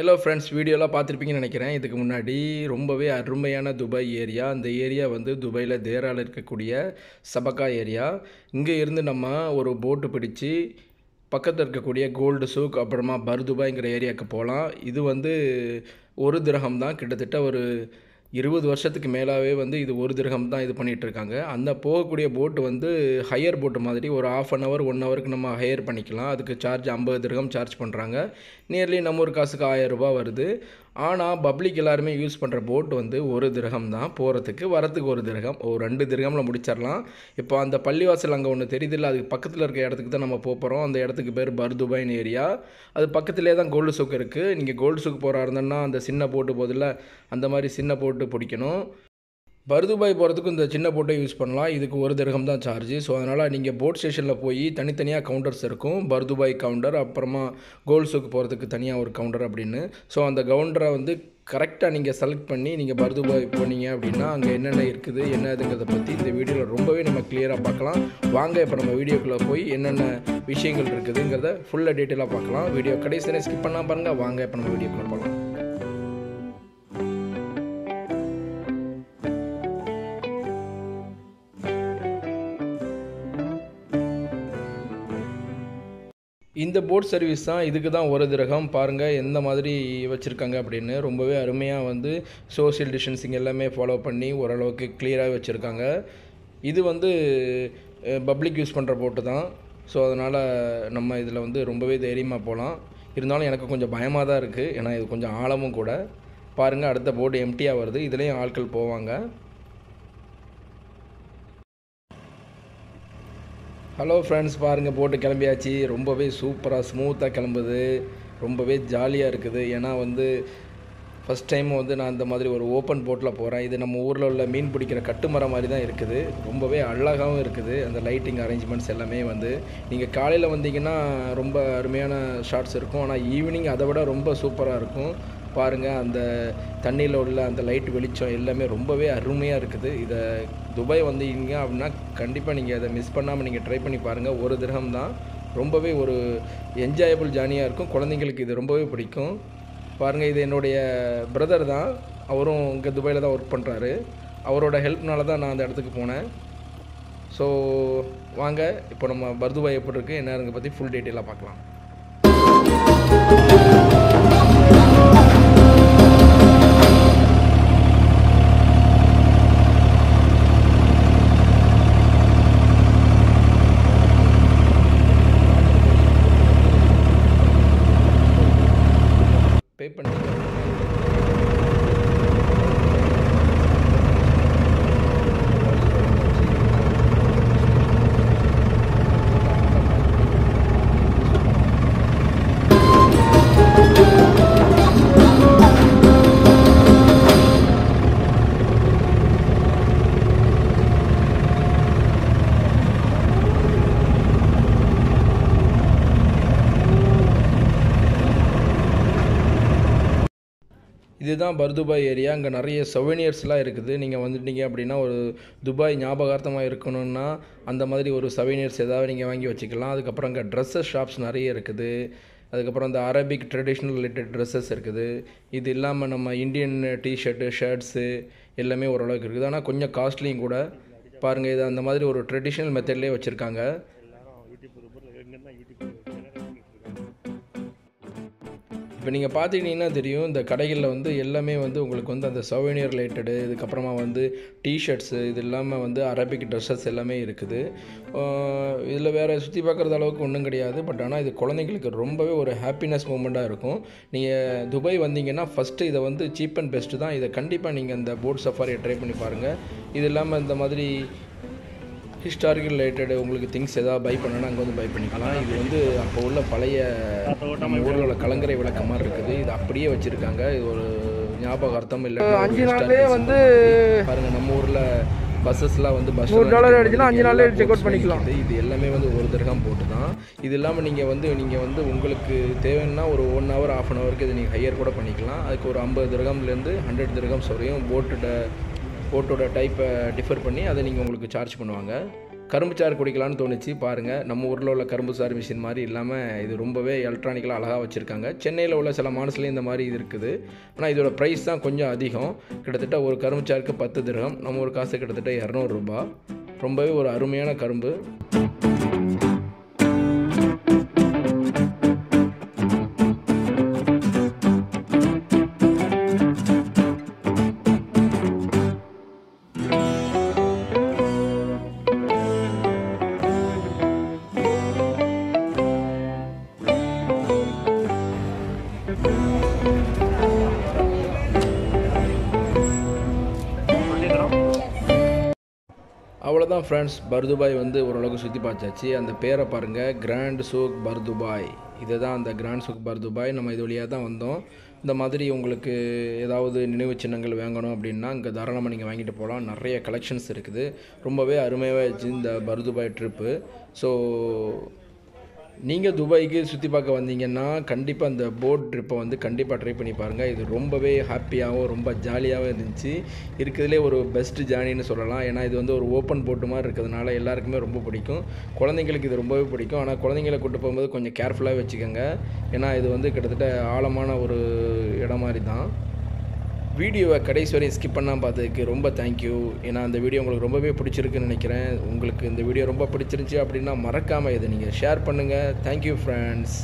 Hello friends, வீடியோலாம் பார்த்துருப்பீங்கன்னு நினைக்கிறேன். இதுக்கு முன்னாடி ரொம்பவே அருமையான துபாய் ஏரியா. அந்த ஏரியா வந்து துபாயில் தேராவில் இருக்கக்கூடிய சபக்கா ஏரியா. இங்கே இருந்து நம்ம ஒரு போட்டு பிடிச்சி பக்கத்தில் இருக்கக்கூடிய கோல்டு சூக் அப்புறமா பர்துபாய்ங்கிற ஏரியாவுக்கு போகலாம். இது வந்து ஒரு திரகம் தான். கிட்டத்தட்ட ஒரு 20 வருஷத்துக்கு மேலாகவே வந்து இது ஒரு திரகம் தான் இது பண்ணிகிட்ருக்காங்க. அந்த போகக்கூடிய போட்டு வந்து ஹையர் போட்டு மாதிரி ஒரு ½ அன் ஹவர் 1 ஹவருக்கு நம்ம ஹையர் பண்ணிக்கலாம். அதுக்கு சார்ஜ் 50 திரகம் சார்ஜ் பண்ணுறாங்க. நியர்லி நம்ம ஒரு காசுக்கு 1000 ரூபா வருது. ஆனால் பப்ளிக் எல்லாருமே யூஸ் பண்ணுற போட் வந்து ஒரு திரகம் தான். போகிறதுக்கு வரத்துக்கு ஒரு திரகம், ஒரு 2 திரகமில் முடிச்சிடலாம். இப்போ அந்த பள்ளிவாசல் அங்கே ஒன்று தெரியுதில்ல, அதுக்கு பக்கத்தில் இருக்க இடத்துக்கு தான் நம்ம போகிறோம். அந்த இடத்துக்கு பேர் பர்துபாய்னு ஏரியா. அது பக்கத்துலேயே தான் கோல்டு சூக் இருக்குது. நீங்கள் கோல்டு சூக் போகிறா இருந்தோன்னா அந்த சின்ன போட்டு போதில்ல, அந்த மாதிரி சின்ன போட்டு பிடிக்கணும். பர்துபாய் போகிறதுக்கு இந்த சின்ன போட்டை யூஸ் பண்ணலாம். இதுக்கு ஒரு திரகம் தான் சார்ஜ். ஸோ அதனால் நீங்கள் போட் ஸ்டேஷனில் போய் தனித்தனியாக கவுண்டர்ஸ் இருக்கும். பர்துபாய் கவுண்டர், அப்புறமா கோல்டு சூக் போகிறதுக்கு தனியாக ஒரு கவுண்டர் அப்படின்னு. ஸோ அந்த கவுண்டரை வந்து கரெக்டாக நீங்கள் செலக்ட் பண்ணி நீங்கள் பர்துபாய் போனீங்க அப்படின்னா அங்கே என்னென்ன இருக்குது என்ன இதுங்கிறத பற்றி இந்த வீடியோவில் ரொம்பவே நம்ம கிளியராக பார்க்கலாம். வாங்க இப்போ நம்ம வீடியோக்குள்ளே போய் என்னென்ன விஷயங்கள் இருக்குதுங்கிறத ஃபுல்லாக டீட்டெயிலாக பார்க்கலாம். வீடியோ கடைசி ஸ்கிப் பண்ணால் பாருங்கள். வாங்க இப்போ நம்ம வீடியோக்குள்ளே போகலாம். இந்த போட் சர்வீஸ் தான். இதுக்கு தான் ஒரு திரகம். பாருங்கள் எந்த மாதிரி வச்சுருக்காங்க அப்படின்னு. ரொம்பவே அருமையாக வந்து சோஷியல் டிஸ்டன்சிங் எல்லாமே ஃபாலோ பண்ணி ஓரளவுக்கு கிளியராக வச்சுருக்காங்க. இது வந்து பப்ளிக் யூஸ் பண்ணுற போட்டு தான். ஸோ அதனால் நம்ம இதில் வந்து ரொம்பவே தைரியமாக போகலாம். இருந்தாலும் எனக்கு கொஞ்சம் பயமாக தான் இருக்குது, ஏன்னா இது கொஞ்சம் ஆழமும் கூட. பாருங்கள் அடுத்த போட்டு எம்டியாக வருது. இதுலேயும் ஆட்கள் போவாங்க. ஹலோ ஃப்ரெண்ட்ஸ், பாருங்கள் போட்டு கிளம்பியாச்சு. ரொம்பவே சூப்பராக ஸ்மூத்தாக கிளம்புது. ரொம்பவே ஜாலியாக இருக்குது. ஏன்னா வந்து ஃபஸ்ட் டைம் வந்து நான் இந்த மாதிரி ஒரு ஓப்பன் போட்டில் போகிறேன். இது நம்ம ஊரில் உள்ள மீன் பிடிக்கிற கட்டுமரம் மாதிரி தான் இருக்குது. ரொம்பவே அழகாகவும் இருக்குது. அந்த லைட்டிங் அரேஞ்ச்மெண்ட்ஸ் எல்லாமே வந்து நீங்கள் காலையில் வந்தீங்கன்னா ரொம்ப அருமையான ஷாட்ஸ் இருக்கும். ஆனால் ஈவினிங் அதை விட ரொம்ப சூப்பராக இருக்கும். பாருங்கள் அந்த தண்ணியில் உள்ள அந்த லைட் வெளிச்சம் எல்லாமே ரொம்பவே அருமையாக இருக்குது. இதை துபாய் வந்தீங்க அப்படின்னா கண்டிப்பாக நீங்கள் அதை மிஸ் பண்ணாமல் நீங்கள் ட்ரை பண்ணி பாருங்கள். ஒரு திரகம் தான். ரொம்பவே ஒரு என்ஜாயபிள் ஜார்னியாக இருக்கும். குழந்தைங்களுக்கு இது ரொம்பவே பிடிக்கும். பாருங்கள் இது என்னுடைய பிரதர் தான். அவரும் இங்கே துபாயில் தான் ஒர்க் பண்ணுறாரு. அவரோட ஹெல்ப்னால தான் நான் அந்த இடத்துக்கு போனேன். ஸோ வாங்க இப்போ நம்ம பர்துபாய் எப்படி இருக்குது என்னங்கிறத பற்றி ஃபுல் டீட்டெயிலாக பார்க்கலாம். பே பண்ணி இதுதான் பர்துபாய் ஏரியா. அங்கே நிறைய சொவெனியர்ஸ்லாம் இருக்குது. நீங்கள் வந்துட்டீங்க அப்படின்னா ஒரு துபாய் ஞாபகார்த்தமாக இருக்கணும்னா அந்த மாதிரி ஒரு சொவெனியர்ஸ் ஏதாவது நீங்கள் வாங்கி வச்சுக்கலாம். அதுக்கப்புறம் அங்கே ட்ரெஸ்ஸஸ் ஷாப்ஸ் நிறைய இருக்குது. அதுக்கப்புறம் அந்த அரபிக் ட்ரெடிஷ்னல் ரிலேட்டட் ட்ரெஸ்ஸஸ் இருக்குது. இது இல்லாமல் நம்ம இந்தியன் டிஷர்ட்டு ஷர்ட்ஸு எல்லாமே ஓரளவுக்கு இருக்குது. ஆனால் கொஞ்சம் காஸ்ட்லியும் கூட. பாருங்கள் இது அந்த மாதிரி ஒரு ட்ரெடிஷ்னல் மெத்தட்லேயே வச்சுருக்காங்க. இப்போ நீங்கள் பார்த்துக்கிட்டிங்கன்னா தெரியும், இந்த கடைகளில் வந்து எல்லாமே வந்து உங்களுக்கு வந்து அந்த சோவெனியர் ரிலேட்டடு, இதுக்கப்புறமா வந்து டிஷர்ட்ஸு, இது இல்லாமல் வந்து அரபிக் ட்ரெஸ்ஸஸ் எல்லாமே இருக்குது. இதில் வேறு சுற்றி பார்க்குறது அளவுக்கு ஒன்றும் கிடையாது. பட் ஆனால் இது குழந்தைங்களுக்கு ரொம்பவே ஒரு ஹாப்பினஸ் மூமெண்ட்டாக இருக்கும். நீங்கள் துபாய் வந்தீங்கன்னா ஃபஸ்ட்டு இதை வந்து சீப் அண்ட் பெஸ்ட்டு தான். இதை கண்டிப்பாக நீங்கள் இந்த போட் சஃபாரியை ட்ரை பண்ணி பாருங்கள். இது இல்லாமல் இந்த மாதிரி ஹிஸ்டாரிக்கல் ரிலேட்டடு உங்களுக்கு திங்ஸ் எதாவது பை பண்ணனா அங்கே வந்து பை பண்ணிக்கலாம். இது வந்து அப்போ உள்ள பழைய நம்ம ஊரில் உள்ள கலங்கரை விளக்கம் மாதிரி இருக்குது. இது அப்படியே வச்சுருக்காங்க. இது ஒரு ஞாபகார்த்தம் இல்லை. 5 நாள்லேயே வந்து பாருங்கள் நம்ம ஊரில் பஸ்ஸஸ்லாம் வந்து பஸ் $100 அடிச்சுன்னா 5 நாள்லேயே செக் அவுட் பண்ணிக்கலாம். இது எல்லாமே வந்து ஒரு திரகம் போட்டு தான். இது இல்லாமல் நீங்கள் வந்து உங்களுக்கு தேவைன்னா ஒரு 1 ஹவர் ½ அன் ஹவருக்கு இதை நீங்கள் ஹையர் கூட பண்ணிக்கலாம். அதுக்கு ஒரு 50 திரகம்லேருந்து 100 திரகம்ஸ் வரையும் போட்டோட டைப்பை டிஃபர் பண்ணி அதை நீங்கள் உங்களுக்கு சார்ஜ் பண்ணுவாங்க. கரும்பு சாறு குடிக்கலான்னு தோணுச்சு. பாருங்கள், நம்ம ஊரில் உள்ள கரும்பு சாறு மிஷின் மாதிரி இல்லாமல் இது ரொம்பவே எலக்ட்ரானிக்கலாக அழகாக வச்சுருக்காங்க. சென்னையில் உள்ள சில மால்ஸ்லேயும் இந்த மாதிரி இது இருக்குது. ஆனால் இதோட ப்ரைஸ் தான் கொஞ்சம் அதிகம். கிட்டத்தட்ட ஒரு கரும்பு சாருக்கு 10 திர்ஹம், நம்ம ஒரு காசு கிட்டத்தட்ட 200 ரூபா. ரொம்பவே ஒரு அருமையான கரும்பு. அவ்வளோதான் ஃப்ரெண்ட்ஸ், பர்துபாய் வந்து ஓரளவுக்கு சுற்றி பார்த்தாச்சு. அந்த பேரை பாருங்கள், கிராண்ட் சூக் பர்துபாய். இதுதான் அந்த கிராண்ட் சூக் பர்துபாய். நம்ம இது வழியாக தான் வந்தோம். இந்த மாதிரி உங்களுக்கு ஏதாவது நினைவு சின்னங்கள் வாங்கணும் அப்படின்னா இங்கே தாராளமாக நீங்கள் வாங்கிட்டு போகலாம். நிறைய கலெக்ஷன்ஸ் இருக்குது. ரொம்பவே அருமையாக இருந்துச்சு இந்த பர்துபாய் ட்ரிப்பு. ஸோ நீங்கள் துபாய்க்கு சுற்றி பார்க்க வந்தீங்கன்னா கண்டிப்பாக அந்த போட் ட்ரிப்பை வந்து கண்டிப்பாக ட்ரை பண்ணி பாருங்கள். இது ரொம்பவே ஹாப்பியாகவும் ரொம்ப ஜாலியாகவும் இருந்துச்சு. இருக்கிறதுலே ஒரு பெஸ்ட்டு ஜேர்னின்னு சொல்லலாம். ஏன்னா இது வந்து ஒரு ஓப்பன் போட்டு மாதிரி இருக்கிறதுனால எல்லாருக்குமே ரொம்ப பிடிக்கும். குழந்தைங்களுக்கு இது ரொம்பவே பிடிக்கும். ஆனால் குழந்தைங்களை கூட்டு போகும்போது கொஞ்சம் கேர்ஃபுல்லாக வச்சுக்கோங்க. ஏன்னா இது வந்து கிட்டத்தட்ட ஆழமான ஒரு இடம் மாதிரி தான். வீடியோவை கடைசி வரையும் ஸ்கிப் பண்ணாமல் பார்த்ததுக்கு ரொம்ப தேங்க்யூ. ஏன்னா அந்த வீடியோ உங்களுக்கு ரொம்பவே பிடிச்சிருக்குன்னு நினைக்கிறேன். உங்களுக்கு இந்த வீடியோ ரொம்ப பிடிச்சிருந்துச்சி அப்படின்னா மறக்காமல் இதை நீங்கள் ஷேர் பண்ணுங்கள். Thank you friends.